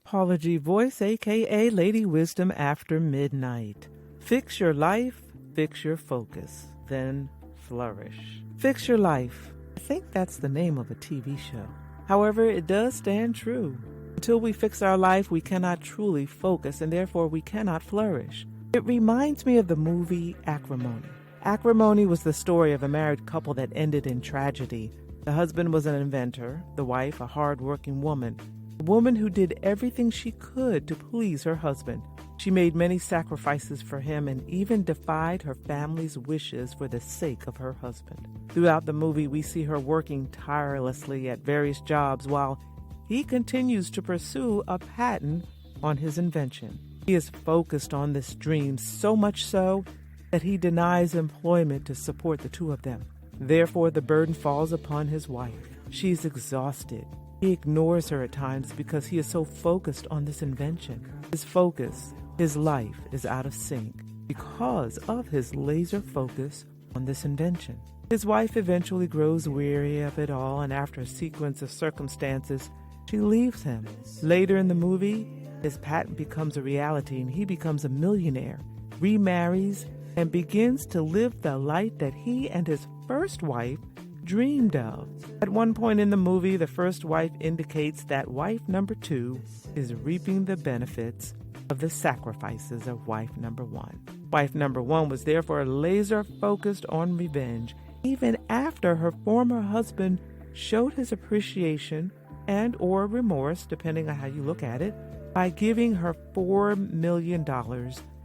Paula G. Voice, a.k.a. Lady Wisdom After Midnight. Fix your life, fix your focus, then flourish. Fix your life. I think that's the name of a TV show. However, it does stand true. Until we fix our life, we cannot truly focus, and therefore we cannot flourish. It reminds me of the movie Acrimony. Acrimony was the story of a married couple that ended in tragedy. The husband was an inventor, the wife a hard-working woman. A woman who did everything she could to please her husband. She made many sacrifices for him and even defied her family's wishes for the sake of her husband. Throughout the movie, we see her working tirelessly at various jobs while he continues to pursue a patent on his invention. He is focused on this dream, so much so that he denies employment to support the two of them. Therefore, the burden falls upon his wife. She's exhausted. He ignores her at times because he is so focused on this invention. His focus, his life, is out of sync because of his laser focus on this invention. His wife eventually grows weary of it all, and after a sequence of circumstances, she leaves him. Later in the movie, his patent becomes a reality and he becomes a millionaire, remarries, and begins to live the life that he and his first wife dreamed of. At one point in the movie, the first wife indicates that wife number 2 is reaping the benefits of the sacrifices of wife number 1. Wife number 1 was therefore laser focused on revenge, even after her former husband showed his appreciation and or remorse, depending on how you look at it, by giving her $4 million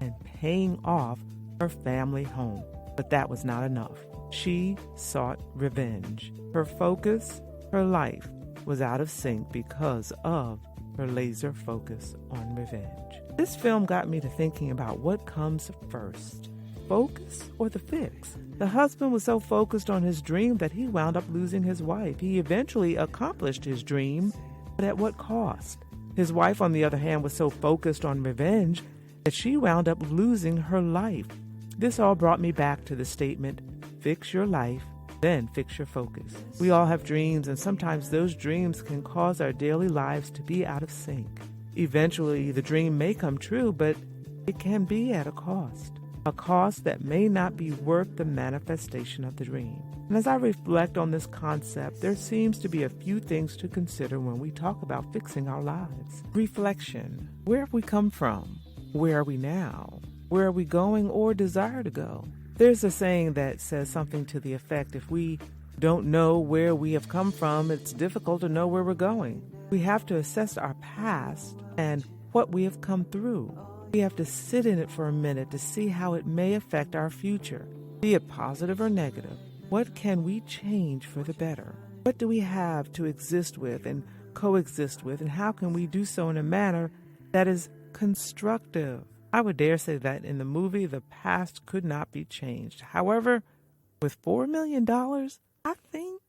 and paying off her family home. But that was not enough. She sought revenge. Her focus, her life, was out of sync because of her laser focus on revenge. This film got me to thinking about what comes first, focus or the fix? The husband was so focused on his dream that he wound up losing his wife. He eventually accomplished his dream, but at what cost? His wife, on the other hand, was so focused on revenge that she wound up losing her life. This all brought me back to the statement, fix your life, then fix your focus. We all have dreams, and sometimes those dreams can cause our daily lives to be out of sync. Eventually, the dream may come true, but it can be at a cost that may not be worth the manifestation of the dream. And as I reflect on this concept, there seems to be a few things to consider when we talk about fixing our lives. Reflection. Where have we come from? Where are we now? Where are we going or desire to go? There's a saying that says something to the effect, if we don't know where we have come from, it's difficult to know where we're going. We have to assess our past and what we have come through. We have to sit in it for a minute to see how it may affect our future, be it positive or negative. What can we change for the better? What do we have to exist with and coexist with, and how can we do so in a manner that is constructive? I would dare say that in the movie, the past could not be changed. However, with $4 million, I think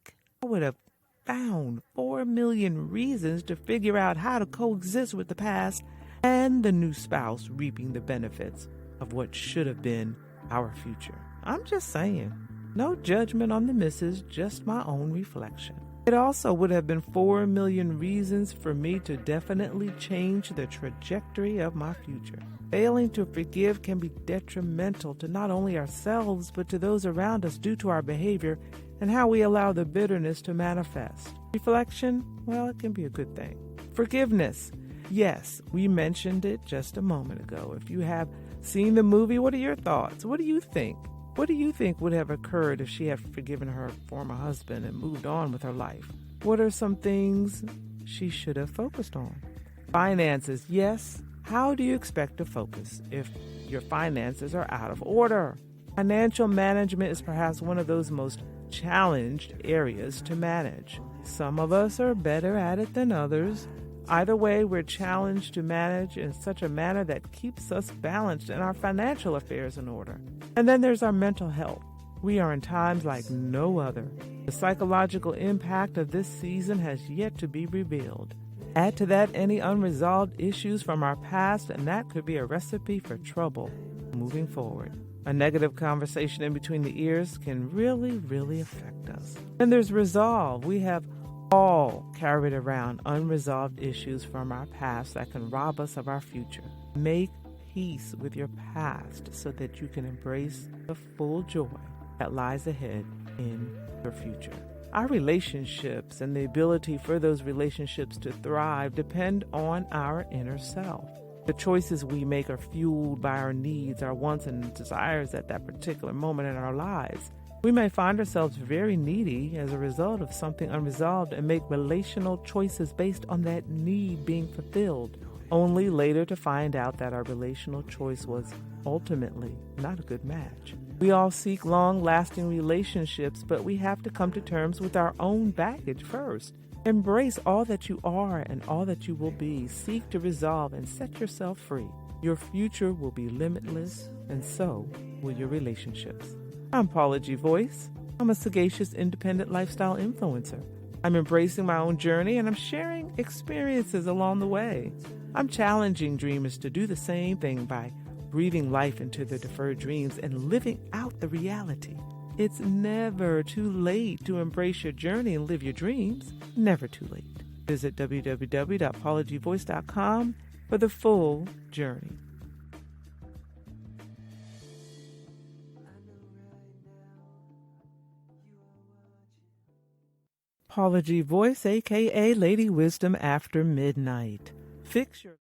I would have found 4 million reasons to figure out how to coexist with the past and the new spouse reaping the benefits of what should have been our future. I'm just saying. No judgment on the misses, just my own reflection. It also would have been 4 million reasons for me to definitely change the trajectory of my future. Failing to forgive can be detrimental to not only ourselves, but to those around us due to our behavior and how we allow the bitterness to manifest. Reflection, well, it can be a good thing. Forgiveness. Yes, we mentioned it just a moment ago. If you have seen the movie, what are your thoughts? What do you think? What do you think would have occurred if she had forgiven her former husband and moved on with her life? What are some things she should have focused on? Finances, yes. How do you expect to focus if your finances are out of order? Financial management is perhaps one of those most challenged areas to manage. Some of us are better at it than others. Either way, we're challenged to manage in such a manner that keeps us balanced and our financial affairs in order. And then there's our mental health. We are in times like no other. The psychological impact of this season has yet to be revealed. Add to that any unresolved issues from our past, and that could be a recipe for trouble moving forward. A negative conversation in between the ears can really affect us. Then there's resolve. We have all carried around unresolved issues from our past that can rob us of our future. Make peace with your past so that you can embrace the full joy that lies ahead in your future. Our relationships and the ability for those relationships to thrive depend on our inner self. The choices we make are fueled by our needs, our wants, and desires at that particular moment in our lives. We may find ourselves very needy as a result of something unresolved and make relational choices based on that need being fulfilled, only later to find out that our relational choice was ultimately not a good match. We all seek long-lasting relationships, but we have to come to terms with our own baggage first. Embrace all that you are and all that you will be. Seek to resolve and set yourself free. Your future will be limitless, and so will your relationships. I'm Paula G. Voice. I'm a sagacious, independent lifestyle influencer. I'm embracing my own journey, and I'm sharing experiences along the way. I'm challenging dreamers to do the same thing by breathing life into their deferred dreams and living out the reality. It's never too late to embrace your journey and live your dreams. Never too late. Visit www.paulagvoice.com for the full journey. Paula G. Voice, a.k.a. Lady Wisdom After Midnight. Fix your